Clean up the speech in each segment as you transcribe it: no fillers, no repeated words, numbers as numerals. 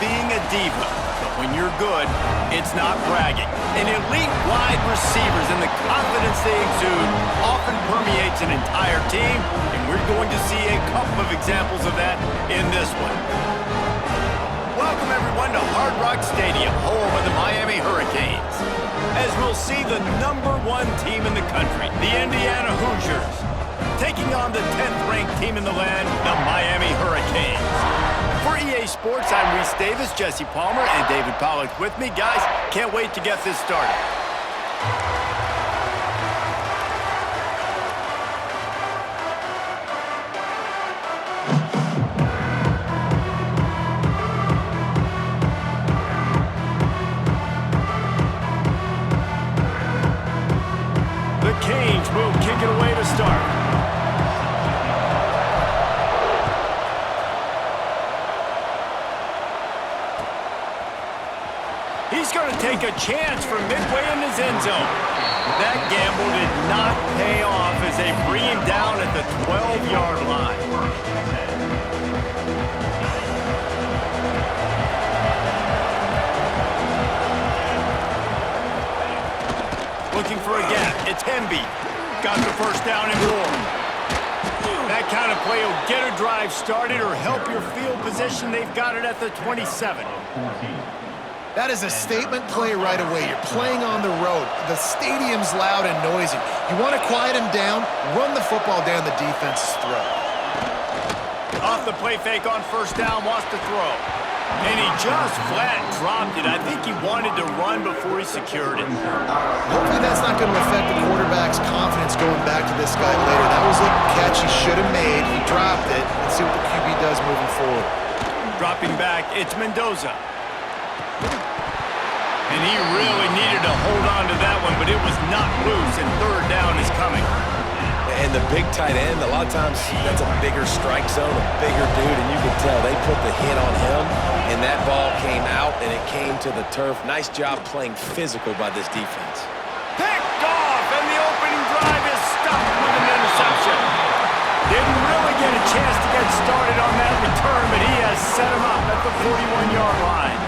being a diva, but when you're good, it's not bragging. And elite wide receivers and the confidence they exude often permeates an entire team, and we're going to see a couple of examples of that in this one. Welcome, everyone, to Hard Rock Stadium, home of the Miami Hurricanes. As we'll see the #1 team in the country, the Indiana Hoosiers, taking on the 10th-ranked team in the land, the Miami Hurricanes. For EA Sports, I'm Reese Davis, Jesse Palmer, and David Pollack with me. Guys, can't wait to get this started. The Canes will kick it away to start. He's going to take a chance from midway in his end zone. That gamble did not pay off as they bring him down at the 12-yard line. Looking for a gap. It's Hemby. Got the first down and more. That kind of play will get a drive started or help your field position. They've got it at the 27. That is a statement play right away. You're playing on the road. The stadium's loud and noisy. You want to quiet him down, run the football down the defense's throat. Off the play fake on first down, wants to throw. And he just flat dropped it. I think he wanted to run before he secured it. Hopefully that's not going to affect the quarterback's confidence going back to this guy later. That was a catch he should have made. He dropped it. Let's see what the QB does moving forward. Dropping back, it's Mendoza. And he really needed to hold on to that one, but it was not loose, and third down is coming. And the big tight end, a lot of times that's a bigger strike zone, a bigger dude, and you can tell they put the hit on him, and that ball came out, and it came to the turf. Nice job playing physical by this defense. Picked off, and the opening drive is stopped with an interception. Didn't really get a chance to get started on that return, but he has set him up at the 41-yard line.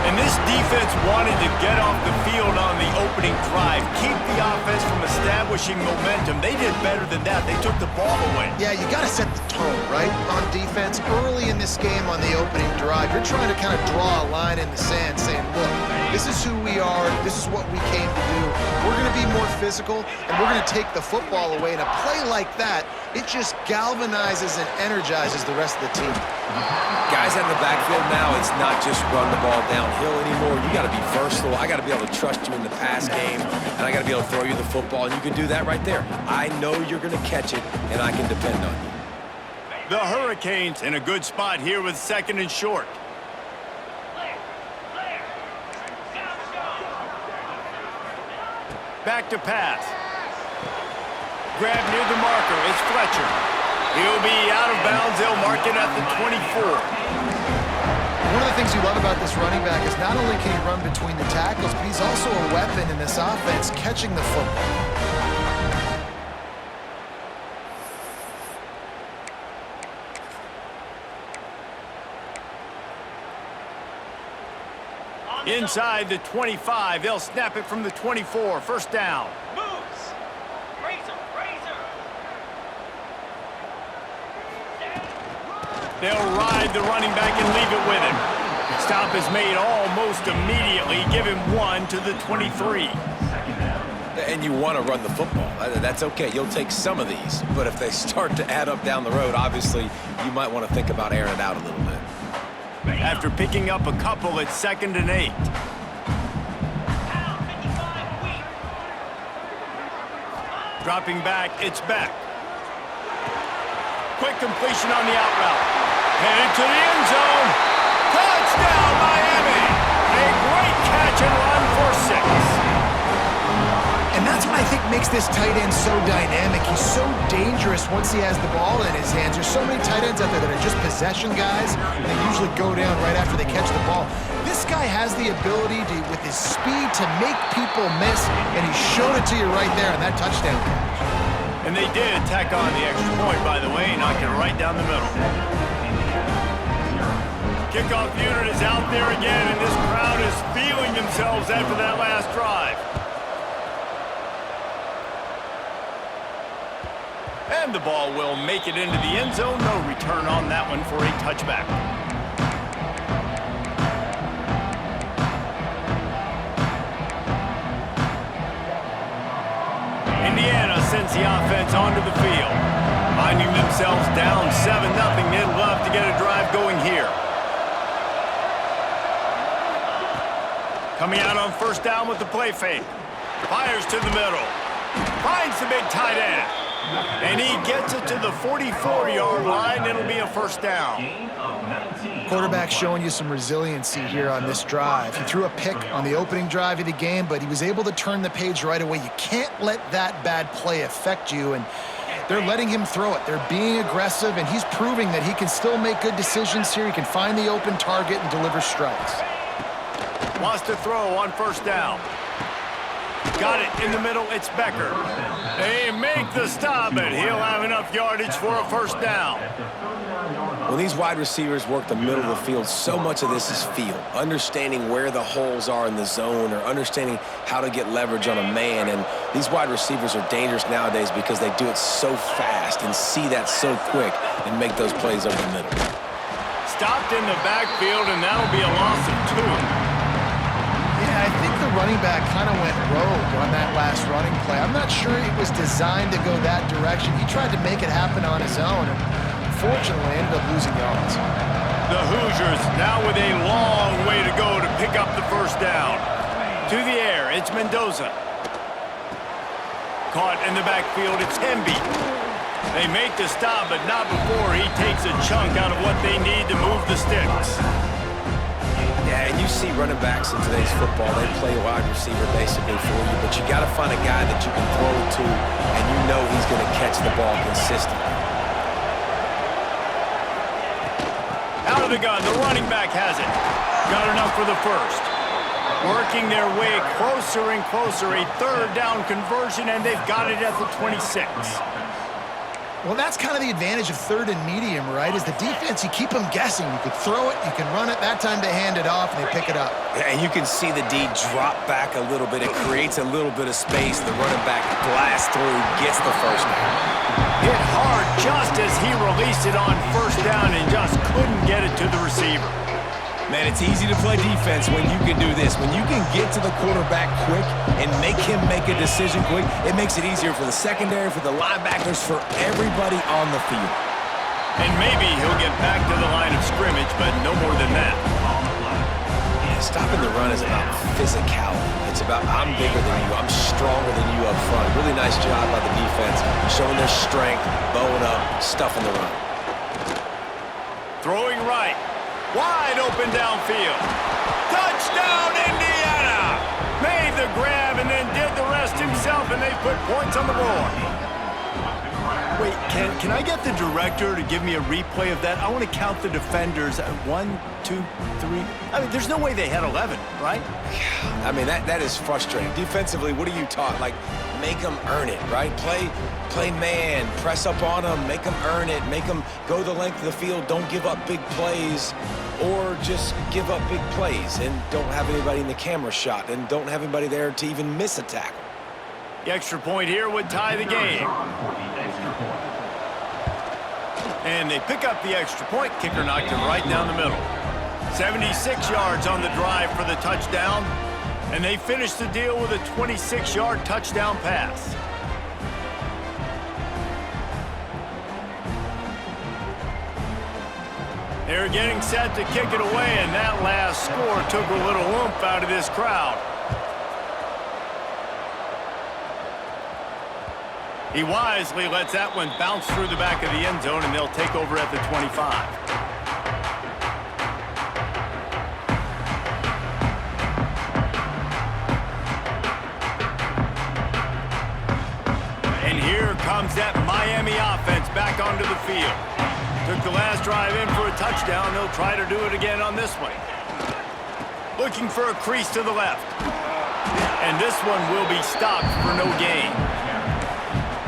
And this defense wanted to get off the field on the opening drive, keep the offense from establishing momentum. They did better than that. They took the ball away. Yeah, you got to set the tone, right, on defense. Early in this game on the opening drive, you're trying to kind of draw a line in the sand saying, look, this is who we are. This is what we came to do. We're going to be more physical, and we're going to take the football away. And a play like that, it just galvanizes and energizes the rest of the team. Guys in the backfield now, it's not just run the ball downhill anymore. You got to be versatile. I got to be able to trust you in the pass game, and I got to be able to throw you the football, and you can do that right there. I know you're going to catch it, and I can depend on you. The Hurricanes in a good spot here with 2nd and short. Back to pass. Grab near the marker. It's Fletcher. He'll be out of bounds. They'll mark it at the 24. One of the things you love about this running back is not only can he run between the tackles, but he's also a weapon in this offense, catching the football. Inside the 25, they'll snap it from the 24. First down. They'll ride the running back and leave it with him. Stop is made almost immediately. Give him 1 to the 23. And you want to run the football. That's okay. You'll take some of these. But if they start to add up down the road, obviously, you might want to think about airing it out a little bit. After picking up a couple, it's 2nd and 8. Dropping back, it's Beck. Quick completion on the out route. Headed to the end zone. Touchdown, Miami! A great catch and run for 6. And that's what I think makes this tight end so dynamic. He's so dangerous once he has the ball in his hands. There's so many tight ends out there that are just possession guys, and they usually go down right after they catch the ball. This guy has the ability to, with his speed, to make people miss, and he showed it to you right there in that touchdown catch. And they did tack on the extra point, by the way, knock it right down the middle. Kickoff unit is out there again, and this crowd is feeling themselves after that last drive. And the ball will make it into the end zone. No return on that one for a touchback. Indiana sends the offense onto the field. Finding themselves down 7-0. They'd love to get a drive going here. Coming out on first down with the play fake. Fires to the middle. Finds the big tight end. And he gets it to the 44-yard line. It'll be a first down. Quarterback showing you some resiliency here on this drive. He threw a pick on the opening drive of the game, but he was able to turn the page right away. You can't let that bad play affect you, and they're letting him throw it. They're being aggressive, and he's proving that he can still make good decisions here. He can find the open target and deliver strikes. Wants to throw on first down. Got it in the middle. It's Becker. They make the stop, and he'll have enough yardage for a first down. When these wide receivers work the middle of the field, so much of this is feel. Understanding where the holes are in the zone or understanding how to get leverage on a man. And these wide receivers are dangerous nowadays because they do it so fast and see that so quick and make those plays over the middle. Stopped in the backfield, and that'll be a loss of 2. Yeah, I think the running back kind of went rogue on that last running play. I'm not sure it was designed to go that direction. He tried to make it happen on his own, and unfortunately ended up losing yards. The Hoosiers now with a long way to go to pick up the first down. To the air, it's Mendoza. Caught in the backfield, it's Hemby. They make the stop, but not before he takes a chunk out of what they need to move the sticks. Yeah, and you see running backs in today's football, they play wide receiver basically for you, but you got to find a guy that you can throw it to, and you know he's going to catch the ball consistently. Out of the gun, the running back has it. Got enough for the first. Working their way closer and closer, a third down conversion, and they've got it at the 26. Well, that's kind of the advantage of third and medium, right? Is the defense, you keep them guessing. You can throw it, you can run it. That time they hand it off, and they pick it up. Yeah, and you can see the D drop back a little bit. It creates a little bit of space. The running back blasts through, gets the first down. Hit hard just as he released it on first down and just couldn't get it to the receiver. Man, it's easy to play defense when you can do this. When you can get to the quarterback quick and make him make a decision quick, it makes it easier for the secondary, for the linebackers, for everybody on the field. And maybe he'll get back to the line of scrimmage, but no more than that. Yeah, stopping the run is about physicality. It's about I'm bigger than you, I'm stronger than you up front. Really nice job by the defense, showing their strength, bowing up, stuffing the run. Throwing right. Wide open downfield. Touchdown, Indiana! Made the grab and then did the rest himself, and they put points on the board. Wait, can I get the director to give me a replay of that? I want to count the defenders. 1, 2, 3. I mean, there's no way they had 11, right? I mean, that is frustrating. Defensively, what are you taught? Like, make them earn it, right? Play man, press up on them, make them earn it, make them go the length of the field, don't give up big plays, or just give up big plays and don't have anybody in the camera shot and don't have anybody there to even miss a tackle. The extra point here would tie the game. And they pick up the extra point. Kicker knocked it right down the middle. 76 yards on the drive for the touchdown. And they finish the deal with a 26-yard touchdown pass. They're getting set to kick it away, and that last score took a little oomph out of this crowd. He wisely lets that one bounce through the back of the end zone, and they'll take over at the 25. And here comes that Miami offense back onto the field. Took the last drive in for a touchdown. They'll try to do it again on this one. Looking for a crease to the left. And this one will be stopped for no gain.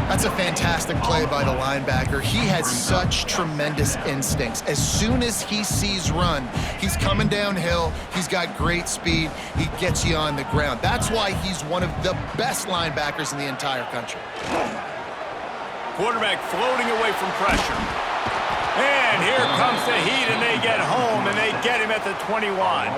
That's a fantastic play by the linebacker. He has such tremendous instincts. As soon as he sees run, he's coming downhill. He's got great speed. He gets you on the ground. That's why he's one of the best linebackers in the entire country. Quarterback floating away from pressure. And here comes the heat, and they get home, and they get him at the 21.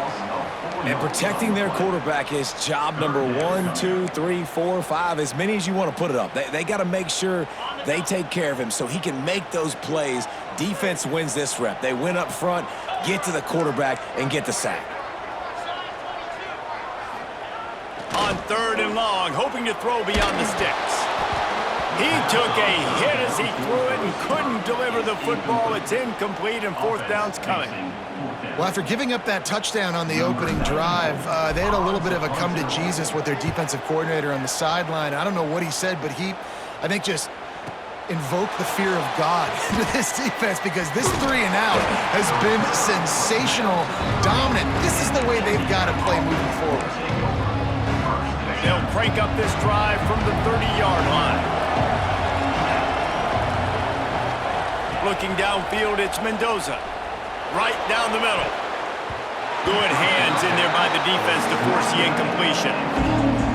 And protecting their quarterback is job number 1, 2, 3, 4, 5, as many as you want to put it up. They got to make sure they take care of him so he can make those plays. Defense wins this rep. They win up front, get to the quarterback, and get the sack. On 3rd and long, hoping to throw beyond the sticks. He took a hit as he threw it and couldn't deliver the football. It's incomplete, and 4th down's coming. Well, after giving up that touchdown on the opening drive, they had a little bit of a come to Jesus with their defensive coordinator on the sideline. I don't know what he said, but he, I think, just invoked the fear of God into this defense, because this 3 and out has been sensational, dominant. This is the way they've got to play moving forward. They'll crank up this drive from the 30-yard line. Looking downfield, it's Mendoza. Right down the middle. Good hands in there by the defense to force the incompletion.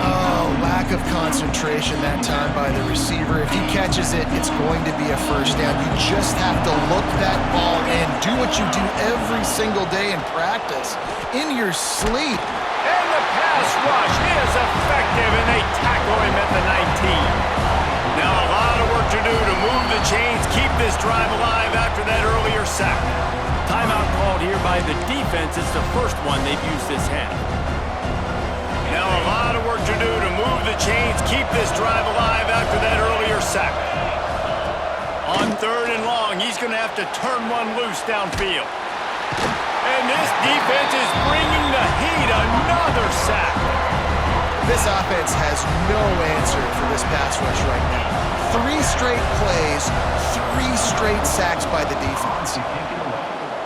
Oh, lack of concentration that time by the receiver. If he catches it, it's going to be a 1st down. You just have to look that ball in. Do what you do every single day in practice. In your sleep. And the pass rush is effective, and they tackle him at the 19. Now a lot of work to do to move the chains, keep this drive alive after that earlier sack. Timeout called here by the defense. It's the first one they've used this half. Now a lot of work to do to move the chains, keep this drive alive after that earlier sack. On 3rd and long, he's going to have to turn one loose downfield. And this defense is bringing the heat. Another sack. This offense has no answer for this pass rush right now. 3 straight plays, 3 straight sacks by the defense.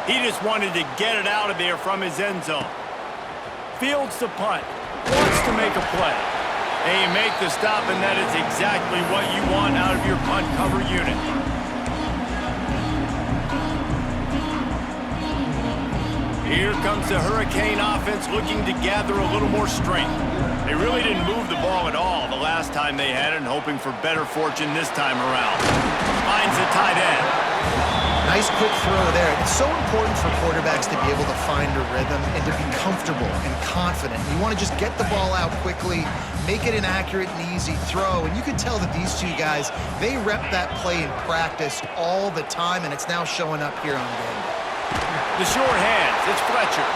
He just wanted to get it out of there from his end zone. Fields the punt. Wants to make a play. They make the stop, and that is exactly what you want out of your punt cover unit. Here comes the Hurricane offense looking to gather a little more strength. They really didn't move the ball at all the last time they had it, and hoping for better fortune this time around. Finds the tight end. Nice quick throw there. It's so important for quarterbacks to be able to find a rhythm and to be comfortable and confident. You want to just get the ball out quickly, make it an accurate and easy throw. And you can tell that these 2 guys, they rep that play in practice all the time, and it's now showing up here on game day. The short hands, it's Fletcher.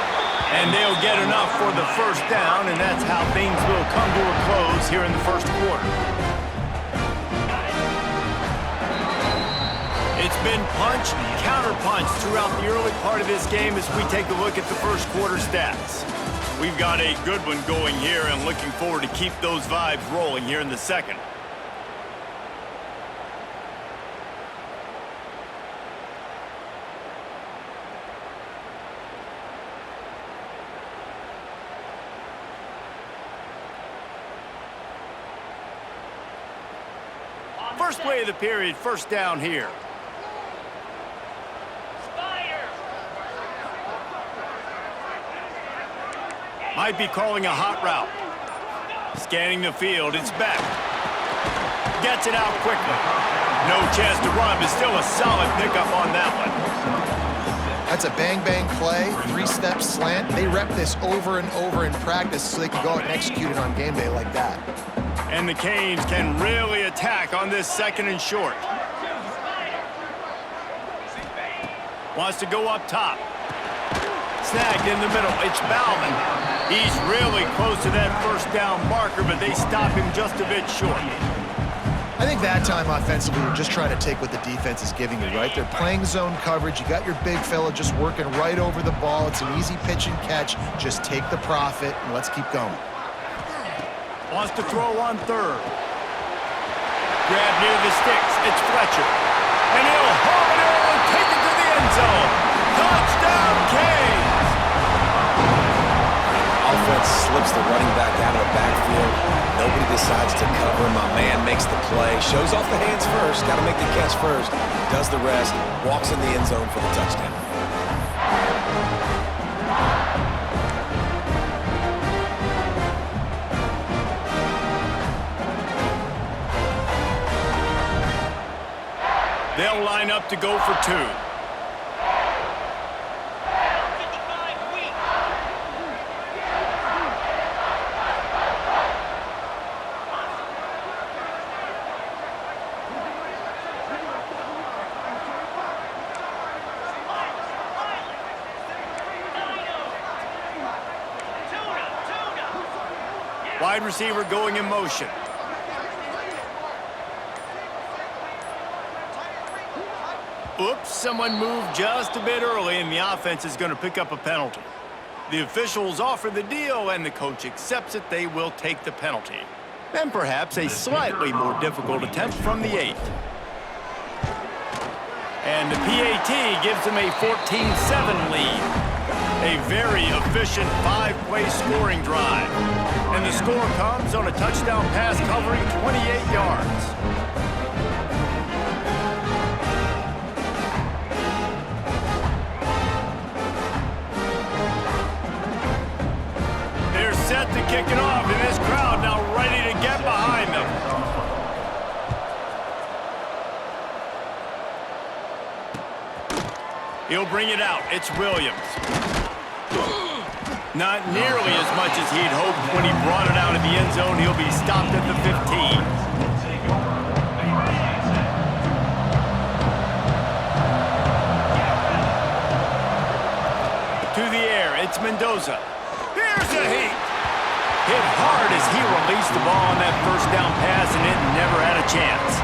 And they'll get enough for the 1st down, and that's how things will come to a close here in the 1st quarter. It's been punch, counter-punch throughout the early part of this game as we take a look at the 1st quarter stats. We've got a good one going here, and looking forward to keep those vibes rolling here in the 2nd. First play of the period, 1st down here. Might be calling a hot route. Scanning the field, it's back. Gets it out quickly. No chance to run, but still a solid pickup on that one. That's a bang-bang play, 3-step slant. They rep this over and over in practice so they can go out and execute it on game day like that. And the Canes can really attack on this 2nd and short. Wants to go up top. Snagged in the middle. It's Bauman. He's really close to that 1st down marker, but they stop him just a bit short. I think that time offensively, you're just trying to take what the defense is giving you, right? They're playing zone coverage. You got your big fella just working right over the ball. It's an easy pitch and catch. Just take the profit, and let's keep going. Wants to throw on 3rd. Grab near the sticks. It's Fletcher. And he'll haul it in and take it to the end zone. Touchdown, Canes! defense slips the running back out of the backfield. Nobody decides to cover. My man makes the play. Shows off the hands first. Got to make the catch first. Does the rest. Walks in the end zone for the touchdown. They'll line up to go for two. Wide receiver going in motion. Oops, someone moved just a bit early, and the offense is going to pick up a penalty. The officials offer the deal, and the coach accepts it. They will take the penalty. Then perhaps a slightly more difficult attempt from the 8. And the PAT gives them a 14-7 lead. A very efficient 5-play scoring drive. And the score comes on a touchdown pass covering 28 yards. They're set to kick it off, and this crowd now ready to get behind them. He'll bring it out. It's Williams. Not nearly as much as he'd hoped when he brought it out of the end zone. He'll be stopped at the 15. To the air, it's Mendoza. Here's a heat. Hit hard as he released the ball on that first down pass, and it never had a chance.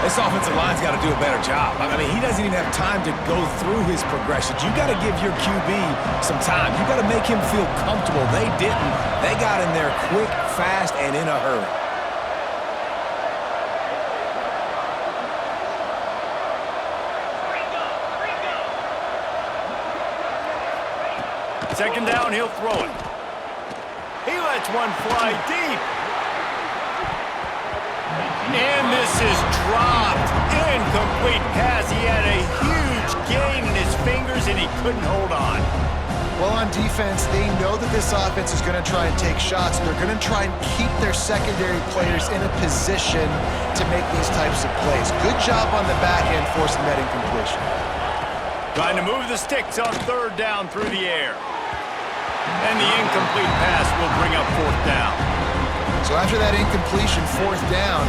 This offensive line's got to do a better job. I mean, he doesn't even have time to go through his progressions. You got to give your QB some time. You got to make him feel comfortable. They didn't. They got in there quick, fast, and in a hurry. Second down, he'll throw it. He lets one fly deep. And this is dropped. Incomplete pass. He had a huge gain in his fingers, and he couldn't hold on. Well, on defense, they know that this offense is going to try and take shots. They're going to try and keep their secondary players in a position to make these types of plays. Good job on the back end forcing that incompletion. Trying to move the sticks on third down through the air. And the incomplete pass will bring up fourth down. So after that incompletion, fourth down,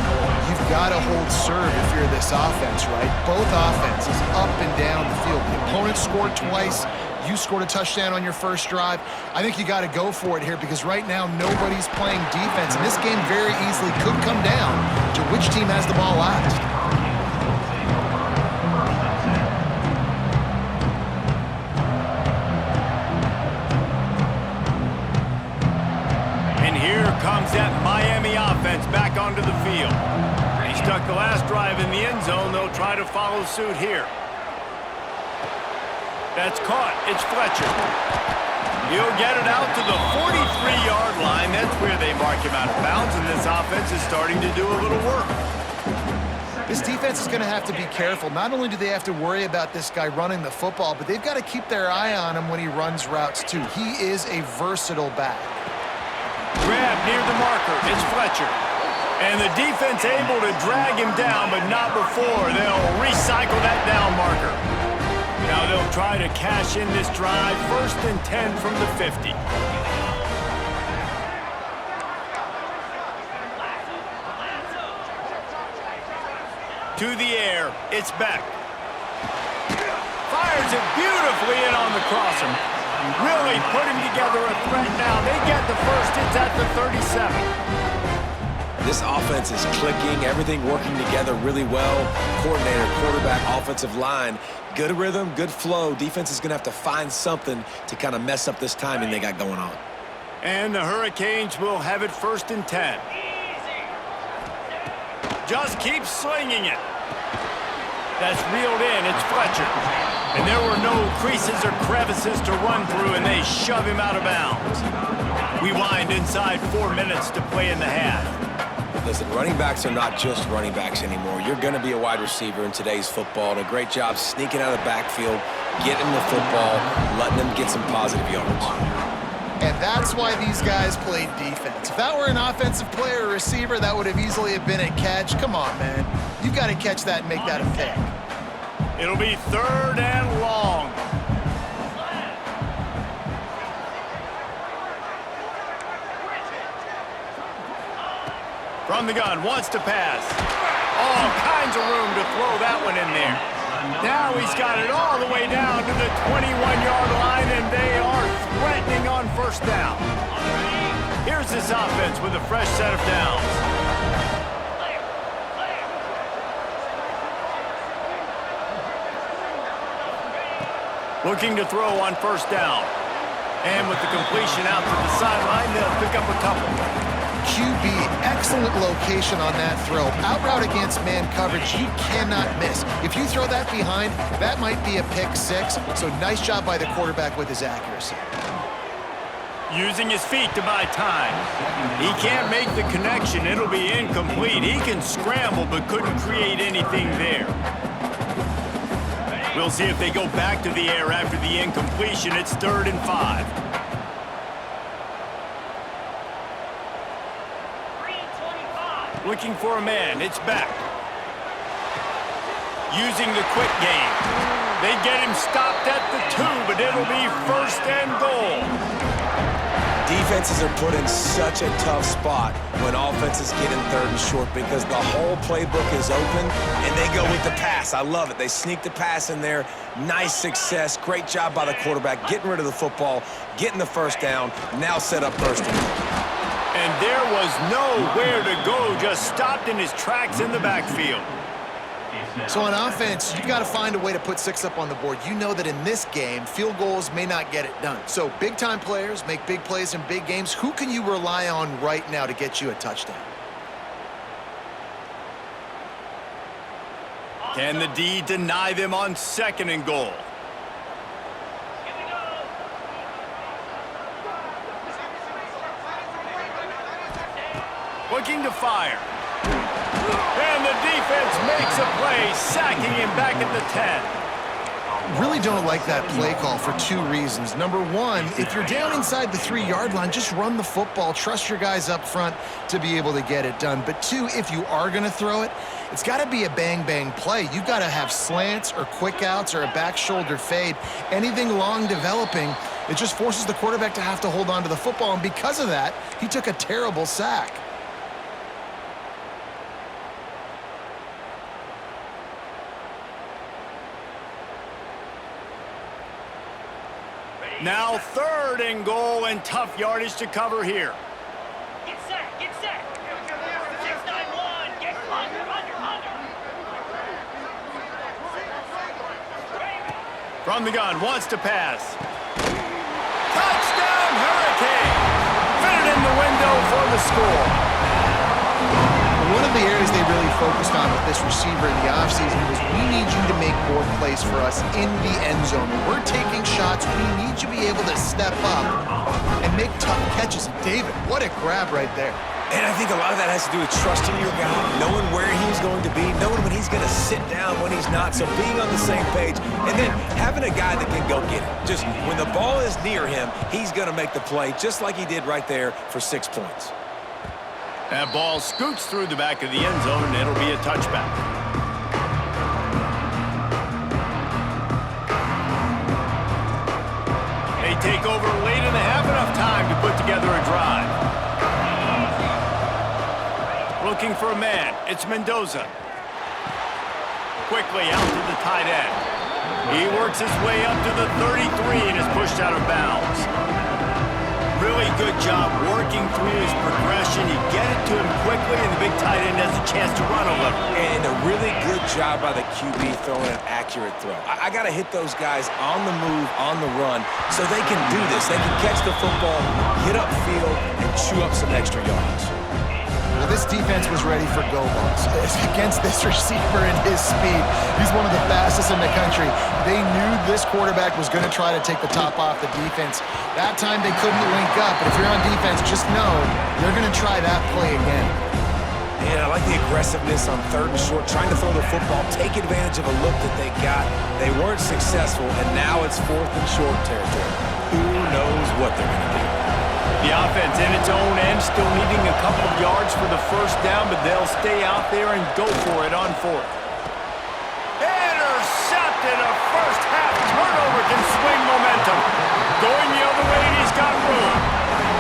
you've got to hold serve if you're this offense, right? Both offenses up and down the field. The opponent scored twice. You scored a touchdown on your first drive. I think you got to go for it here because right now nobody's playing defense. And this game very easily could come down to which team has the ball last. Comes that Miami offense back onto the field. He stuck the last drive in the end zone. They'll try to follow suit here. That's caught. It's Fletcher. He'll get it out to the 43-yard line. That's where they mark him out of bounds, and this offense is starting to do a little work. This defense is going to have to be careful. Not only do they have to worry about this guy running the football, but they've got to keep their eye on him when he runs routes, too. He is a versatile back. Grab near the marker. It's Fletcher. And the defense able to drag him down, but not before. They'll recycle that down marker. Now they'll try to cash in this drive. 1st and 10 from the 50. To the air. It's Beck. Fires it beautifully in on the crosser. Really putting together a threat now. They get the first. It's at the 37. This offense is clicking, everything working together really well. Coordinator, quarterback, offensive line, good rhythm, good flow. Defense is going to have to find something to kind of mess up this timing they got going on. And the Hurricanes will have it 1st and 10. Just keep slinging it. That's reeled in. It's Fletcher. And there were no creases or crevices to run through, and they shove him out of bounds. We wind inside 4 minutes to play in the half. Listen, running backs are not just running backs anymore. You're going to be a wide receiver in today's football, and a great job sneaking out of the backfield, getting the football, letting them get some positive yards. And that's why these guys played defense. If that were an offensive player or receiver, that would have easily have been a catch. Come on, man. You've got to catch that and make that a pick. It'll be 3rd and long. From the gun, wants to pass. All kinds of room to throw that one in there. Now he's got it all the way down to the 21-yard line, and they are threatening on 1st down. Here's this offense with a fresh set of downs. Looking to throw on 1st down. And with the completion out to the sideline, they'll pick up a couple. QB, excellent location on that throw. Out route against man coverage, you cannot miss. If you throw that behind, that might be a pick 6. So nice job by the quarterback with his accuracy. Using his feet to buy time. He can't make the connection. It'll be incomplete. He can scramble but couldn't create anything there. We'll see if they go back to the air after the incompletion. It's 3rd and 5. Looking for a man. It's back. Using the quick game. They get him stopped at the 2, but it'll be 1st and goal. Defenses are put in such a tough spot when offenses get in 3rd and short because the whole playbook is open, and they go with the pass. I love it. They sneak the pass in there. Nice success. Great job by the quarterback getting rid of the football, getting the 1st down, now set up 1st and goal. And there was nowhere to go, just stopped in his tracks in the backfield. So on offense, you've got to find a way to put 6 up on the board. You know that in this game, field goals may not get it done. So big-time players make big plays in big games. Who can you rely on right now to get you a touchdown? Can the D deny them on 2nd and goal? Looking to fire. And the defense makes a play, sacking him back at the 10. Really don't like that play call for 2 reasons. Number 1, if you're down inside the 3-yard line, just run the football. Trust your guys up front to be able to get it done. But 2, if you are going to throw it, it's got to be a bang-bang play. You've got to have slants or quick outs or a back shoulder fade. Anything long developing, it just forces the quarterback to have to hold on to the football. And because of that, he took a terrible sack. Now 3rd and goal, and tough yardage to cover here. Get set, get set. 6-9-1, get under. From the gun, wants to pass. Touchdown, Hurricane! Fit it in the window for the score. One of the areas they really focused on with this receiver in the offseason was we need you to make more plays for us in the end zone. When we're taking shots, we need you to be able to step up and make tough catches. And David, what a grab right there. And I think a lot of that has to do with trusting your guy, knowing where he's going to be, knowing when he's going to sit down, when he's not, so being on the same page, and then having a guy that can go get it. Just when the ball is near him, he's going to make the play, just like he did right there for 6 points. That ball scoots through the back of the end zone, and it'll be a touchback. They take over late in the half, enough time to put together a drive. Looking for a man. It's Mendoza. Quickly out to the tight end. He works his way up to the 33 and is pushed out of bounds. Really good job working through his progression. You get it to him quickly, and the big tight end has a chance to run a little. And a really good job by the QB throwing an accurate throw. I got to hit those guys on the move, on the run, so they can do this. They can catch the football, get upfield, and chew up some extra yards. Well, this defense was ready for go balls. Against this receiver and his speed, he's one of the fastest in the country. They knew this quarterback was going to try to take the top off the defense. That time they couldn't link up, but if you're on defense, just know they're going to try that play again. Man, I like the aggressiveness on 3rd and short, trying to throw the football, take advantage of a look that they got. They weren't successful, and now it's 4th and short territory. Who knows what they're going to do? The offense in its own end, still needing a couple of yards for the first down, but they'll stay out there and go for it on 4th. Intercepted! A first-half turnover can swing momentum. Going the other way, and he's got room.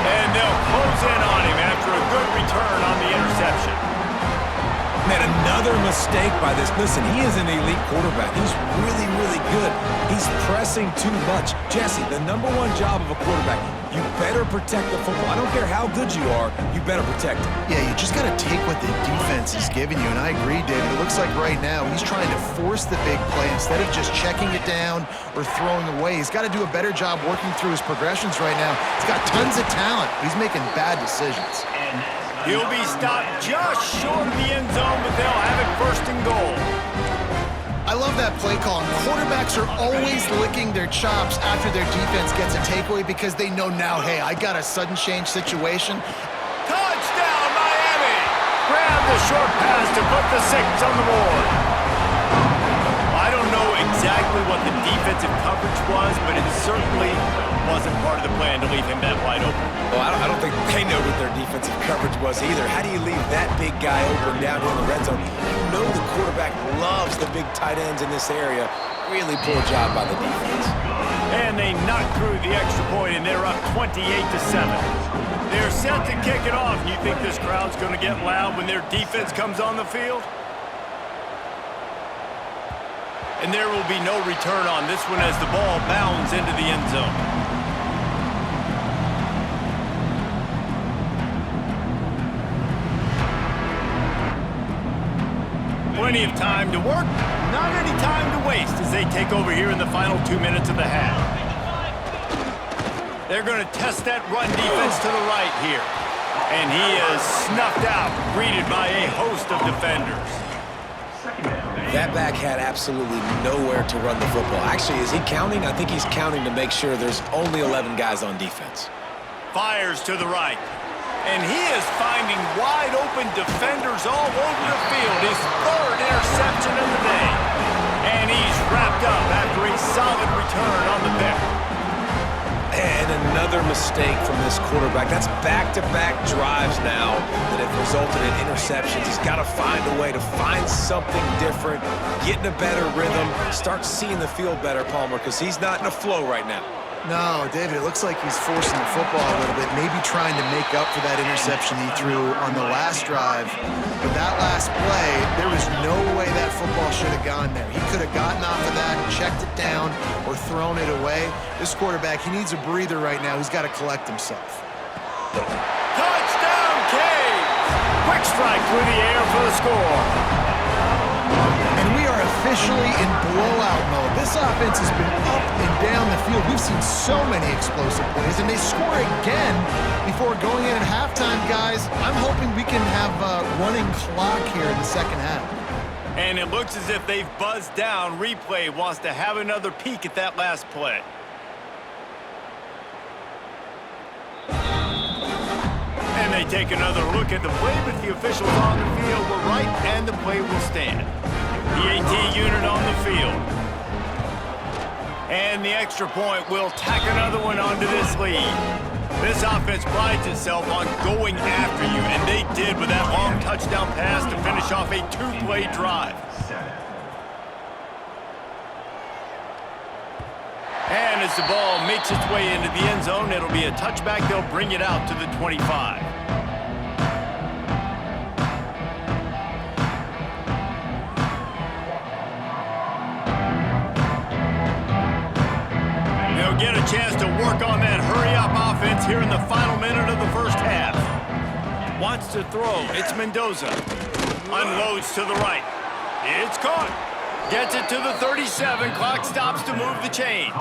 And they'll close in on him after a good return on the interception. Man, another mistake by this. Listen, he is an elite quarterback. He's really, really good. He's pressing too much. Jesse, the #1 job of a quarterback, you better protect the football. I don't care how good you are, you better protect it. Yeah, you just got to take what the defense is giving you, and I agree, David. It looks like right now he's trying to force the big play instead of just checking it down or throwing away. He's got to do a better job working through his progressions right now. He's got tons of talent. He's making bad decisions. He'll be stopped just short of the end zone, but they'll have it 1st and goal. I love that play call. Quarterbacks are always licking their chops after their defense gets a takeaway because they know now, hey, I got a sudden change situation. Touchdown, Miami! Grab the short pass to put the 6 on the board. I don't know exactly what the defensive coverage was, but it certainly wasn't part of the plan to leave him that wide open. Well, I don't think they know what their defensive coverage was either. How do you leave that big guy open down here in the red zone? You know the quarterback loves the big tight ends in this area. Really poor job by the defense. And they knocked through the extra point, and they're up 28-7. They're set to kick it off. You think this crowd's going to get loud when their defense comes on the field? And there will be no return on this one as the ball bounds into the end zone. Plenty of time to work, not any time to waste as they take over here in the final 2 minutes of the half. They're going to test that run defense to the right here. And he is snuffed out, greeted by a host of defenders. That back had absolutely nowhere to run the football. Actually, is he counting? I think he's counting to make sure there's only 11 guys on defense. Fires to the right. And he is finding wide open defenders all over the field. His 3rd interception of the day. And he's wrapped up after a solid return on the pick. And another mistake from this quarterback. That's back-to-back drives now that have resulted in interceptions. He's got to find a way to find something different, get in a better rhythm, start seeing the field better, Palmer, because he's not in a flow right now. No, David, it looks like he's forcing the football a little bit, maybe trying to make up for that interception he threw on the last drive. But that last play, there was no way that football should have gone there. He could have gotten off of that, checked it down, or thrown it away. This quarterback, he needs a breather right now. He's got to collect himself. Touchdown, Caves! Quick strike through the air for the score. And we are officially in blowout mode. This offense has been up and down the field. We've seen so many explosive plays, and they score again before going in at halftime, guys. I'm hoping we can have a running clock here in the second half. And it looks as if they've buzzed down. Replay wants to have another peek at that last play. And they take another look at the play, but the officials on the field were right, and the play will stand. The AT unit on the field. And the extra point will tack another one onto this lead. This offense prides itself on going after you, and they did with that long touchdown pass to finish off a 2-play drive. And as the ball makes its way into the end zone, it'll be a touchback. They'll bring it out to the 25. They'll get a chance to work on that hurry-up offense here in the final minute of the first half. Wants to throw. It's Mendoza. Unloads to the right. It's caught. Gets it to the 37. Clock stops to move the chains.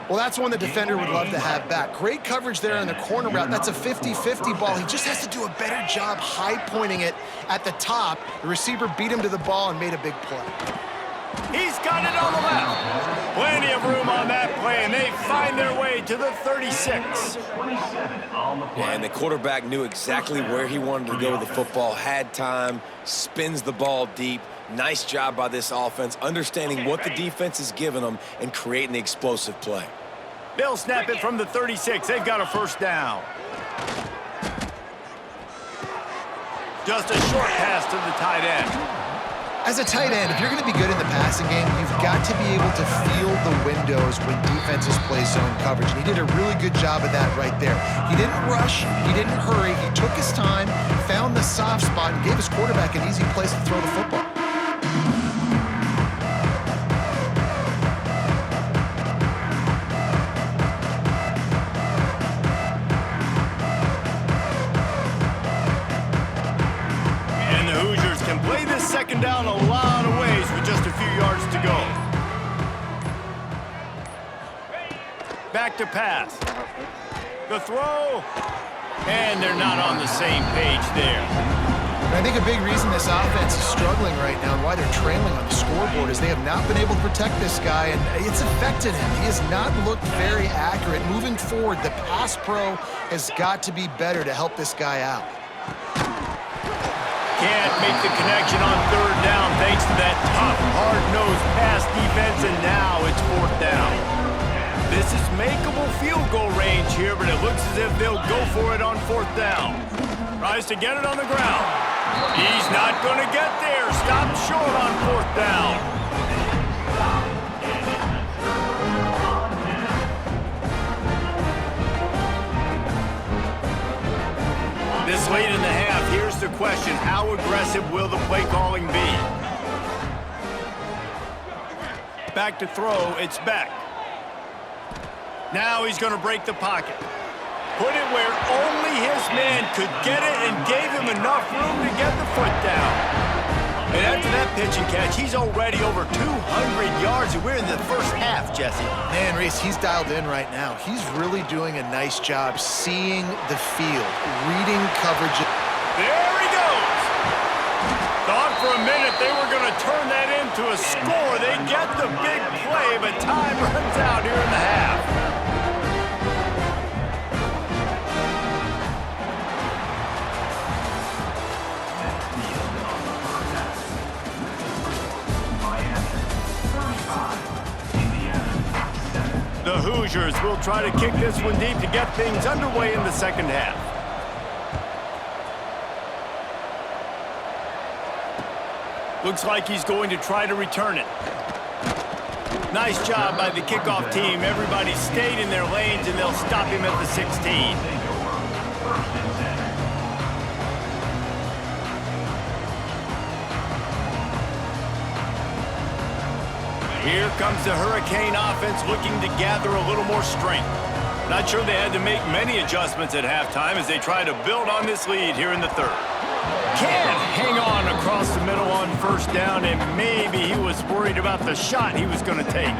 Well, that's one the defender would love to have back. Great coverage there on the corner route. That's a 50-50 ball. He just has to do a better job high-pointing it at the top. The receiver beat him to the ball and made a big play. He's got it on the left. Plenty of room on that play, and they find their way to the 36. Yeah, and the quarterback knew exactly where he wanted to go with the football, had time, spins the ball deep. Nice job by this offense, understanding what the defense is giving them and creating the explosive play. They'll snap it from the 36. They've got a first down. Just a short pass to the tight end. As a tight end, if you're going to be good in the passing game, you've got to be able to feel the windows when defenses play zone coverage. And he did a really good job of that right there. He didn't rush. He didn't hurry. He took his time, found the soft spot, and gave his quarterback an easy place to throw the football. Second down a lot of ways with just a few yards to go. Back to pass. The throw. And they're not on the same page there. And I think a big reason this offense is struggling right now and why they're trailing on the scoreboard is they have not been able to protect this guy, and it's affected him. He has not looked very accurate. Moving forward, the pass pro has got to be better to help this guy out. Can't make the connection on third down thanks to that tough, hard-nosed pass defense, and now it's fourth down. This is makeable field goal range here, but it looks as if they'll go for it on fourth down. Tries to get it on the ground. He's not going to get there. Stopped short on fourth down. This late in the half, here's the question. How aggressive will the play calling be? Back to throw, it's Beck. Now he's going to break the pocket. Put it where only his man could get it and gave him enough room to get the foot down. And after that pitch and catch, he's already over 200 yards, and we're in the first half, Jesse. Man, Reese, he's dialed in right now. He's really doing a nice job seeing the field, reading coverage. There he goes. Thought for a minute they were going to turn that into a score. They get the big play, but time runs out here in the half. The Hoosiers will try to kick this one deep to get things underway in the second half. Looks like he's going to try to return it. Nice job by the kickoff team. Everybody stayed in their lanes, and they'll stop him at the 16. Here comes the Hurricane offense looking to gather a little more strength. Not sure they had to make many adjustments at halftime as they try to build on this lead here in the third. Can't hang on across the middle on first down, and maybe he was worried about the shot he was going to take.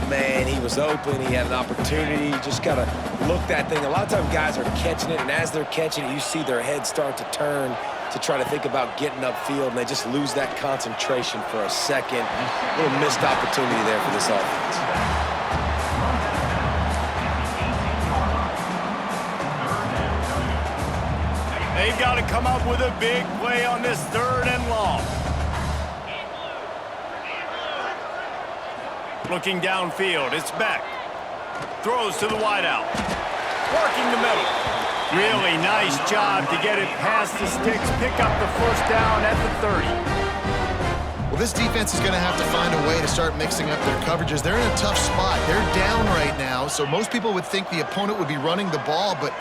Man, he was open. He had an opportunity. You just got to look that thing. A lot of times guys are catching it, and as they're catching it, you see their head start to turn to try to think about getting upfield, and they just lose that concentration for a second. A little missed opportunity there for this offense. They've got to come up with a big play on this third and long. Looking downfield, it's Beck. Throws to the wideout. Working the middle. Really nice job to get it past the sticks, pick up the first down at the 30. Well, this defense is going to have to find a way to start mixing up their coverages. They're in a tough spot. They're down right now, so most people would think the opponent would be running the ball, but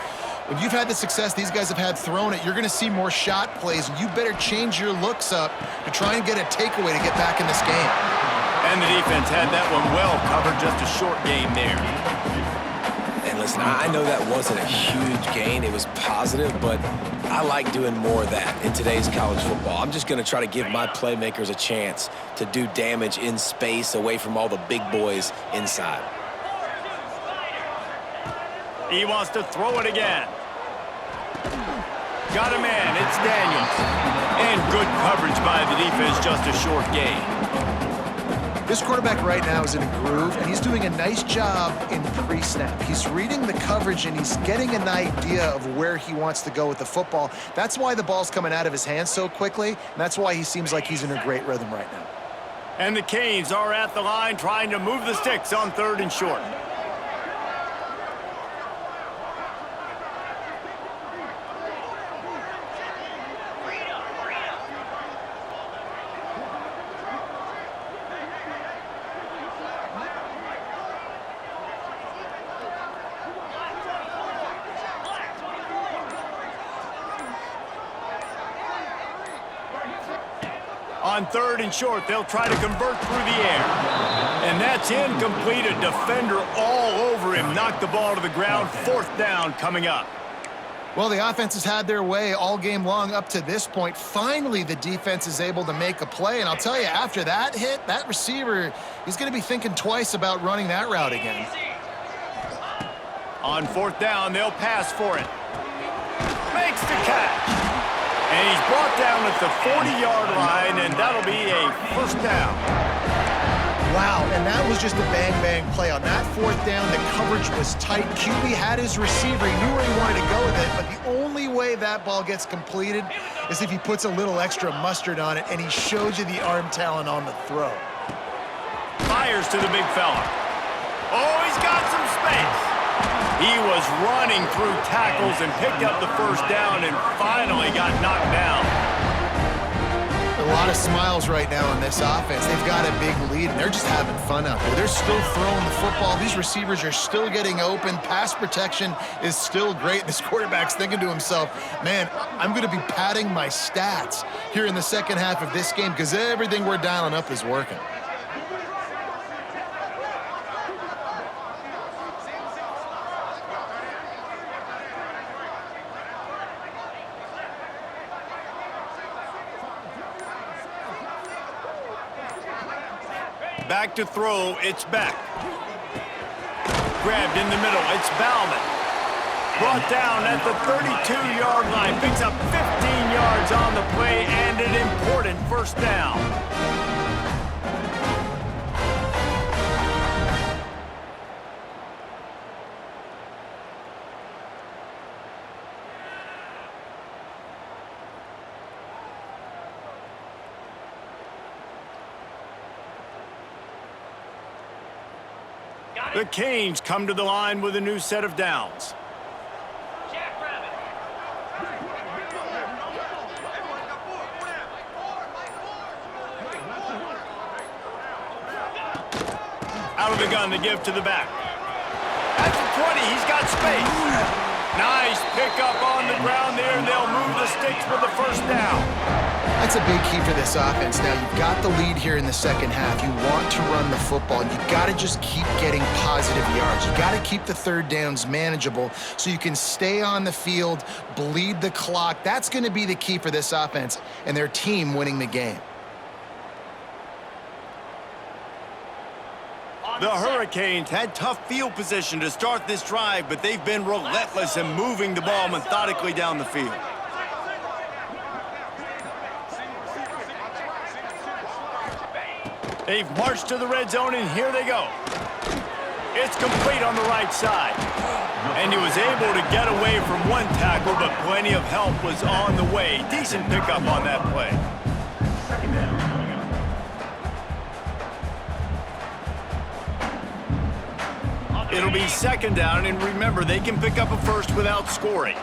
when you've had the success these guys have had throwing it, you're going to see more shot plays, and you better change your looks up to try and get a takeaway to get back in this game. And the defense had that one well covered, just a short game there. And listen, I know that wasn't a huge gain. It was positive, but I like doing more of that in today's college football. I'm just going to try to give my playmakers a chance to do damage in space away from all the big boys inside. He wants to throw it again. Got a man, it's Daniels. And good coverage by the defense, just a short gain. This quarterback right now is in a groove, and he's doing a nice job in pre-snap. He's reading the coverage, and he's getting an idea of where he wants to go with the football. That's why the ball's coming out of his hands so quickly, and that's why he seems like he's in a great rhythm right now. And the Canes are at the line trying to move the sticks on 3rd and short. On 3rd and short, they'll try to convert through the air. And that's incomplete. A defender all over him. Knocked the ball to the ground. 4th down coming up. Well, the offense has had their way all game long up to this point. Finally, the defense is able to make a play. And I'll tell you, after that hit, that receiver, he's going to be thinking twice about running that route again. On 4th down, they'll pass for it. Makes the catch. And he's brought down at the 40-yard line, and that'll be a 1st down. Wow, and that was just a bang-bang play. On that 4th down, the coverage was tight. QB had his receiver. He knew where he wanted to go with it, but the only way that ball gets completed is if he puts a little extra mustard on it, and he shows you the arm talent on the throw. Fires to the big fella. Oh, he's got some space. He was running through tackles and picked up the 1st down and finally got knocked down. A lot of smiles right now in this offense. They've got a big lead, and they're just having fun out there. They're still throwing the football. These receivers are still getting open. Pass protection is still great. This quarterback's thinking to himself, man, I'm going to be padding my stats here in the second half of this game because everything we're dialing up is working. Back to throw, it's Beck. Grabbed in the middle, it's Bauman. Brought down at the 32-yard line. Picks up 15 yards on the play and an important 1st down. The Canes come to the line with a new set of downs. Out of the gun to give to the back. At the 20, he's got space. Nice pickup on the ground there, and they'll move the sticks for the 1st down. That's a big key for this offense. Now, you've got the lead here in the second half. You want to run the football. You've got to just keep getting positive yards. You've got to keep the 3rd downs manageable so you can stay on the field, bleed the clock. That's going to be the key for this offense and their team winning the game. The Hurricanes had tough field position to start this drive, but they've been relentless in moving the ball methodically down the field. They've marched to the red zone, and here they go. It's complete on the right side. And he was able to get away from one tackle, but plenty of help was on the way. Decent pickup on that play. It'll be 2nd down, and remember, they can pick up a 1st without scoring.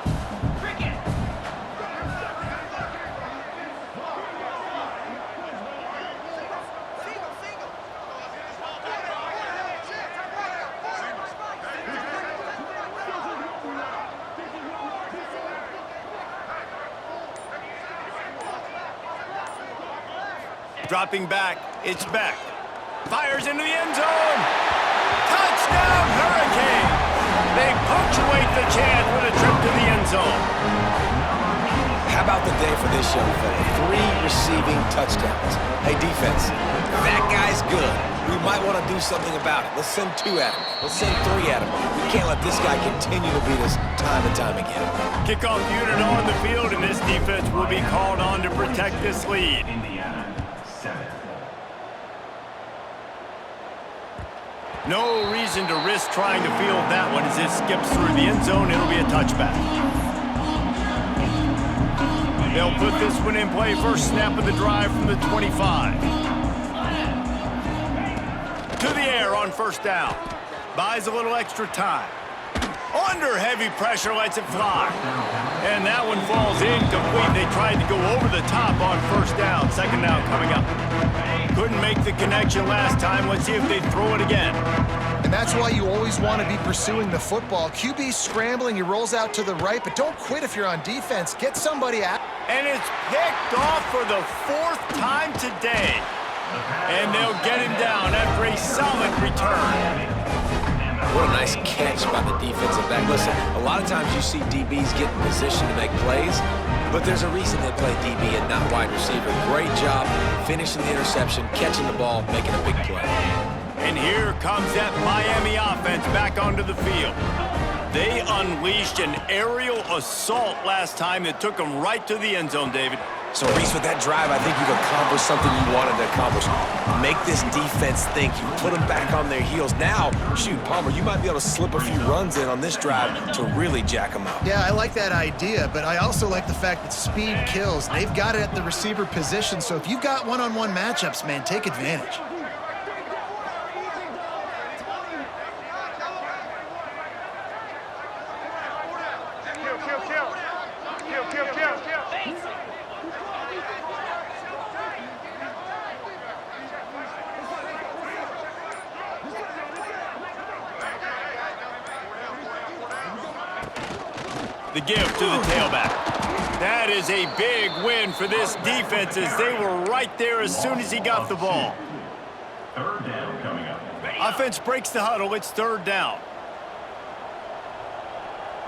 Dropping back, it's Beck. Fires into the end zone. Touchdown, Hurricane! They punctuate the chance with a trip to the end zone. How about the day for this young fella? 3 receiving touchdowns. Hey, defense, that guy's good. we might want to do something about it. Let's send 2 at him. Let's send 3 at him. We can't let this guy continue to beat us time and time again. Kickoff unit on the field, and this defense will be called on to protect this lead. Indiana, 7. No reason to risk trying to field that one as it skips through the end zone. It'll be a touchback. They'll put this one in play. First snap of the drive from the 25. To the air on first down. Buys a little extra time. Under heavy pressure, lets it fly. And that one falls incomplete. They tried to go over the top on first down. Second down coming up. Couldn't make the connection last time. Let's see if they throw it again. And that's why you always want to be pursuing the football. QB scrambling, he rolls out to the right, but don't quit if you're on defense. Get somebody out. And it's picked off for the 4th time today. And they'll get him down after a solid return. What a nice catch by the defensive back. Listen, a lot of times you see DBs get in position to make plays, but there's a reason they play DB and not wide receiver. Great job finishing the interception, catching the ball, making a big play. And here comes that Miami offense back onto the field. They unleashed an aerial assault last time that took them right to the end zone, David. So, Reese, with that drive, I think you've accomplished something you wanted to accomplish. Make this defense think. You put them back on their heels. Now, shoot, Palmer, you might be able to slip a few runs in on this drive to really jack them up. Yeah, I like that idea, but I also like the fact that speed kills. They've got it at the receiver position, so if you've got one-on-one matchups, man, take advantage. The give to the tailback. That is a big win for this defense as they were right there as soon as he got the ball. 3rd down coming up. Offense breaks the huddle. It's 3rd down.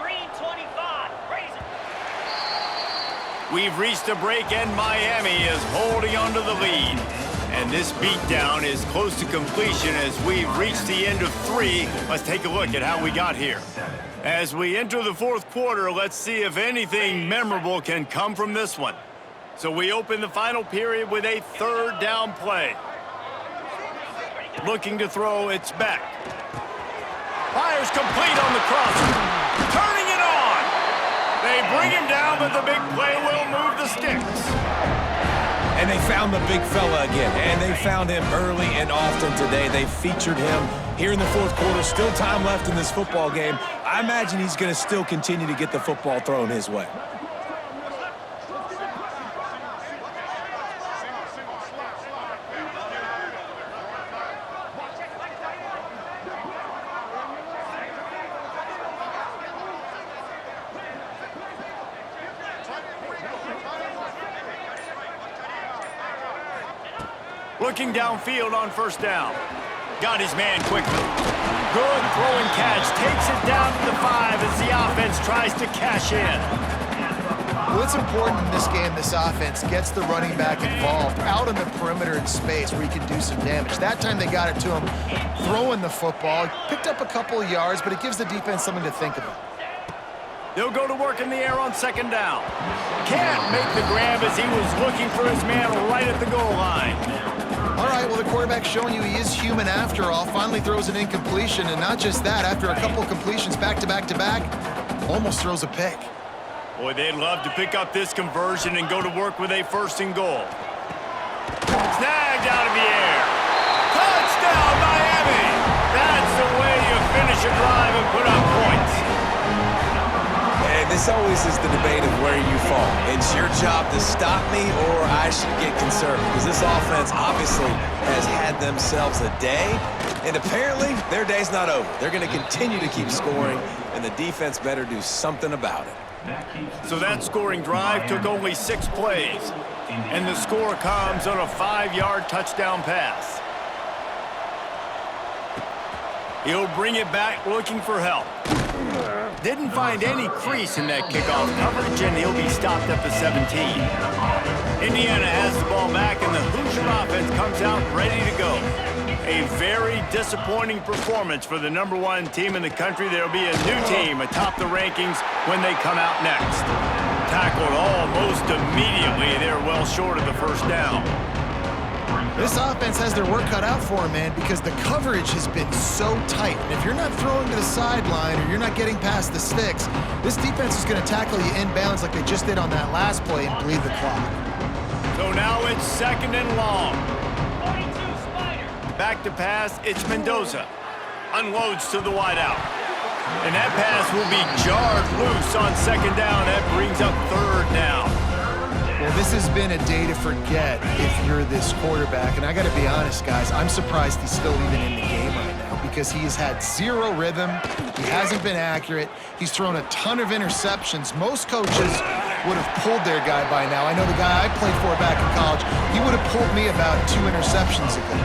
Green 25. Raise it. We've reached a break, and Miami is holding onto the lead. And this beatdown is close to completion as we've reached the end of 3. Let's take a look at how we got here. As we enter the 4th quarter, let's see if anything memorable can come from this one. So we open the final period with a 3rd down play. Looking to throw, it's back. Fires complete on the cross. Turning it on. They bring him down, but the big play will move the sticks. And they found the big fella again, and they found him early and often today. They featured him here in the 4th quarter. Still time left in this football game. I imagine he's going to still continue to get the football thrown his way. Looking downfield on first down. Got his man quickly. Good throw and catch. Takes it down to the 5 as the offense tries to cash in. Well, it's important in this game, this offense gets the running back involved out on the perimeter in space where he can do some damage. That time they got it to him throwing the football. Picked up a couple of yards, but it gives the defense something to think about. They'll go to work in the air on second down. Can't make the grab as he was looking for his man right at the goal line. All right, well, the quarterback's showing you he is human after all. Finally throws an incompletion, and not just that, after a couple of completions back-to-back-to-back, almost throws a pick. Boy, they'd love to pick up this conversion and go to work with a 1st and goal. Snagged out of the air. Touchdown, Miami! That's the way you finish a drive and put up points. And this always is the debate of where you fall. It's your job to stop me or I should get concerned because this offense obviously has had themselves a day, and apparently their day's not over. They're going to continue to keep scoring, and the defense better do something about it. So that scoring drive took only 6 plays, and the score comes on a 5-yard touchdown pass. He'll bring it back looking for help. Didn't find any crease in that kickoff coverage, and he'll be stopped at the 17. Indiana has the ball back, and the Hoosier offense comes out ready to go. A very disappointing performance for the #1 team in the country. There will be a new team atop the rankings when they come out next. Tackled almost immediately. They're well short of the first down. This offense has their work cut out for them, man, because the coverage has been so tight. And if you're not throwing to the sideline or you're not getting past the sticks, this defense is going to tackle you inbounds like they just did on that last play and bleed the clock. So now it's 2nd and long. 42 Spider. Back to pass, it's Mendoza. Unloads to the wideout. And that pass will be jarred loose on 2nd down. That brings up 3rd down. Well, this has been a day to forget if you're this quarterback. And I got to be honest, guys, I'm surprised he's still even in the game right now because he has had zero rhythm. He hasn't been accurate. He's thrown a ton of interceptions. Most coaches would have pulled their guy by now. I know the guy I played for back in college, he would have pulled me about 2 interceptions ago.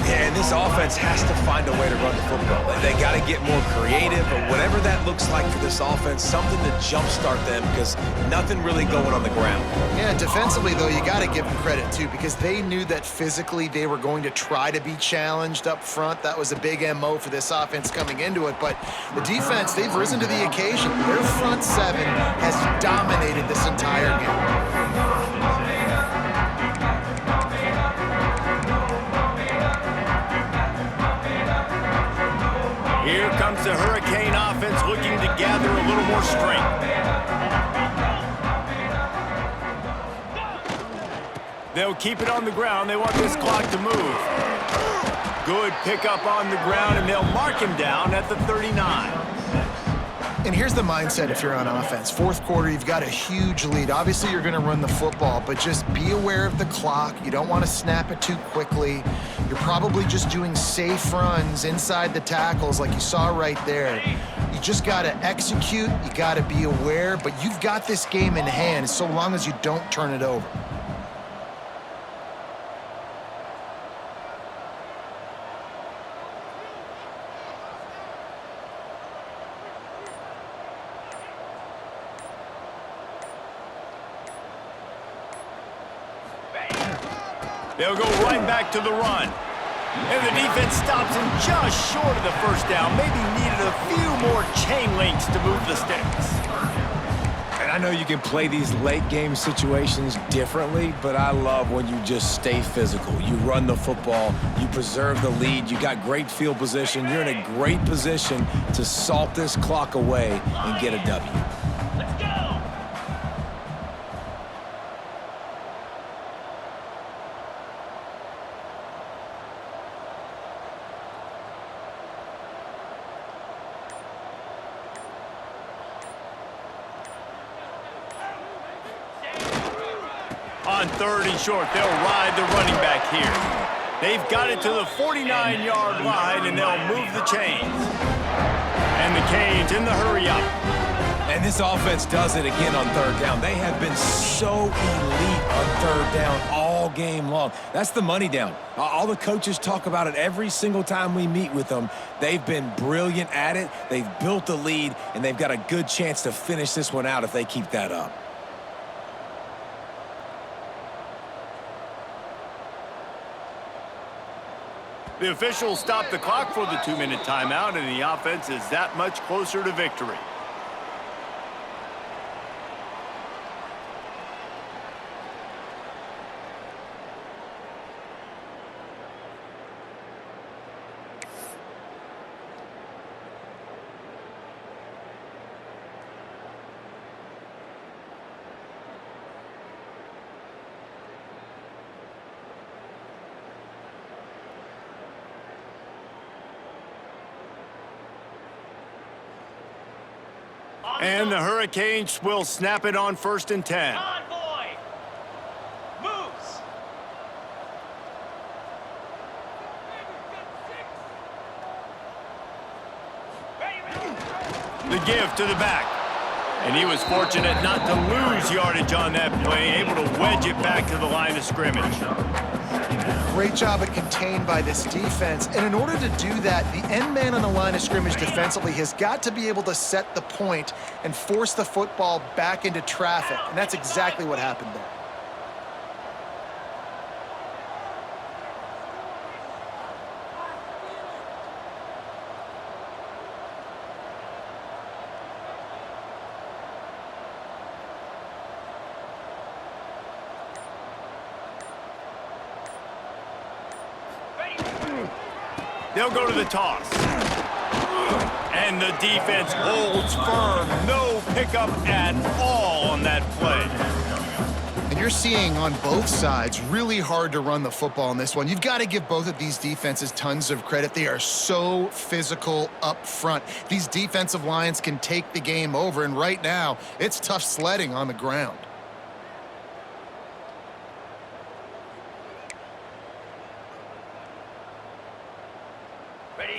Yeah, and this offense has to find a way to run the football. They got to get more creative, or whatever that looks like for this offense, something to jumpstart them because nothing really going on the ground. Yeah, defensively, though, you got to give them credit, too, because they knew that physically they were going to try to be challenged up front. That was a big MO for this offense coming into it. But the defense, they've risen to the occasion. Their front 7 has dominated this entire game. Here comes the Hurricane offense looking to gather a little more strength. They'll keep it on the ground. They want this clock to move. Good pickup on the ground, and they'll mark him down at the 39. And here's the mindset if you're on offense. 4th quarter, you've got a huge lead. Obviously, you're going to run the football, but just be aware of the clock. You don't want to snap it too quickly. You're probably just doing safe runs inside the tackles like you saw right there. You just got to execute. You got to be aware, but you've got this game in hand so long as you don't turn it over. They'll go right back to the run. And the defense stops him just short of the first down. Maybe needed a few more chain links to move the sticks. And I know you can play these late game situations differently, but I love when you just stay physical. You run the football, you preserve the lead, you got great field position, you're in a great position to salt this clock away and get a W. Let's go. On 3rd and short, they'll ride the running back here. They've got it to the 49-yard line, and they'll move the chains. And the Canes in the hurry-up. And this offense does it again on 3rd down. They have been so elite on 3rd down all game long. That's the money down. All the coaches talk about it every single time we meet with them. They've been brilliant at it. They've built the lead, and they've got a good chance to finish this one out if they keep that up. The officials stop the clock for the 2-minute timeout, and the offense is that much closer to victory. And the Hurricanes will snap it on 1st and 10. Convoy. Moves. The give to the back. And he was fortunate not to lose yardage on that play, able to wedge it back to the line of scrimmage. Great job at contained by this defense. And in order to do that, the end man on the line of scrimmage defensively has got to be able to set the point and force the football back into traffic. And that's exactly what happened there. They'll go to the toss. And the defense holds firm. No pickup at all on that play. And you're seeing on both sides really hard to run the football in this one. You've got to give both of these defenses tons of credit. They are so physical up front. These defensive lines can take the game over, and right now, it's tough sledding on the ground.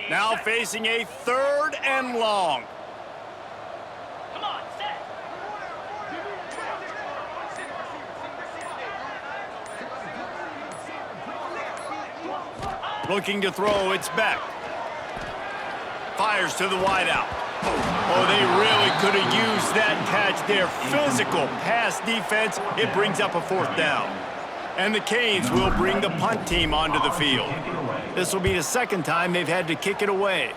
Now facing a 3rd and long. Come on, set. Looking to throw, it's back. Fires to the wideout. Oh, they really could have used that catch there. Physical pass defense. It brings up a 4th down. And the Canes will bring the punt team onto the field. This will be the 2nd time they've had to kick it away.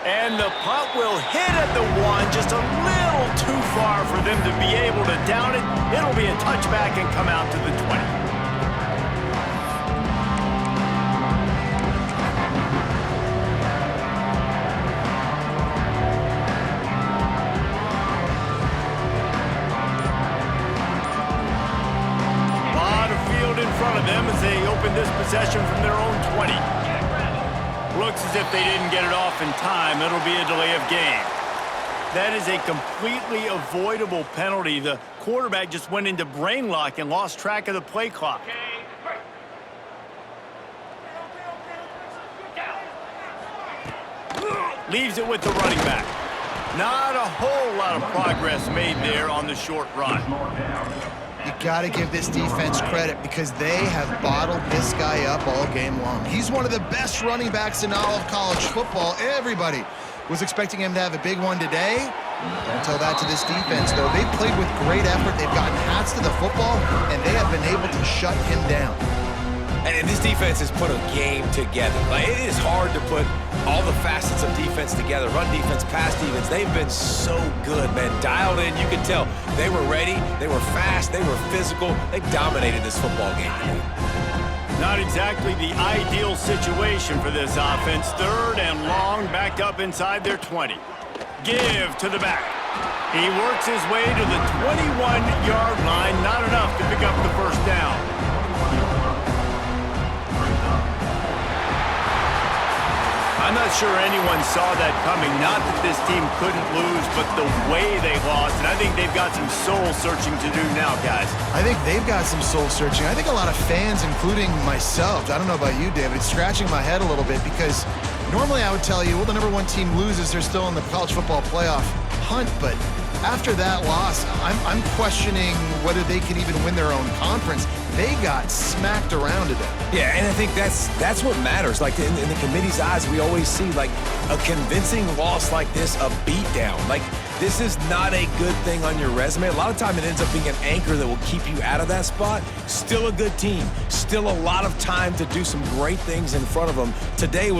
And the punt will hit at the 1, just a little too far for them to be able to down it. It'll be a touchback and come out to the 20. As they open this possession from their own 20. Looks as if they didn't get it off in time. It'll be a delay of game. That is a completely avoidable penalty. The quarterback just went into brain lock and lost track of the play clock. Leaves it with the running back. Not a whole lot of progress made there on the short run. You got to give this defense credit because they have bottled this guy up all game long. He's one of the best running backs in all of college football. Everybody was expecting him to have a big one today. Don't tell that to this defense, though. They've played with great effort. They've gotten hats to the football, and they have been able to shut him down. And this defense has put a game together. Like, it is hard to put all the facets of defense together. Run defense, pass defense. They've been so good, man. Dialed in. You can tell they were ready. They were fast. They were physical. They dominated this football game. Not exactly the ideal situation for this offense. 3rd and long, backed up inside their 20. Give to the back. He works his way to the 21-yard line. Not enough to pick up the 1st down. I'm not sure anyone saw that coming. Not that this team couldn't lose, but the way they lost. And I think they've got some soul-searching to do now, guys. I think they've got some soul-searching. I think a lot of fans, including myself, I don't know about you, David, scratching my head a little bit because normally I would tell you, well, the #1 team loses, they're still in the college football playoff hunt, but after that loss, I'm questioning whether they can even win their own conference. They got smacked around today. Yeah, and I think that's what matters. Like, in the committee's eyes, we always see, like, a convincing loss like this, a beatdown. Like, this is not a good thing on your resume. A lot of time it ends up being an anchor that will keep you out of that spot. Still a good team. Still a lot of time to do some great things in front of them. Today was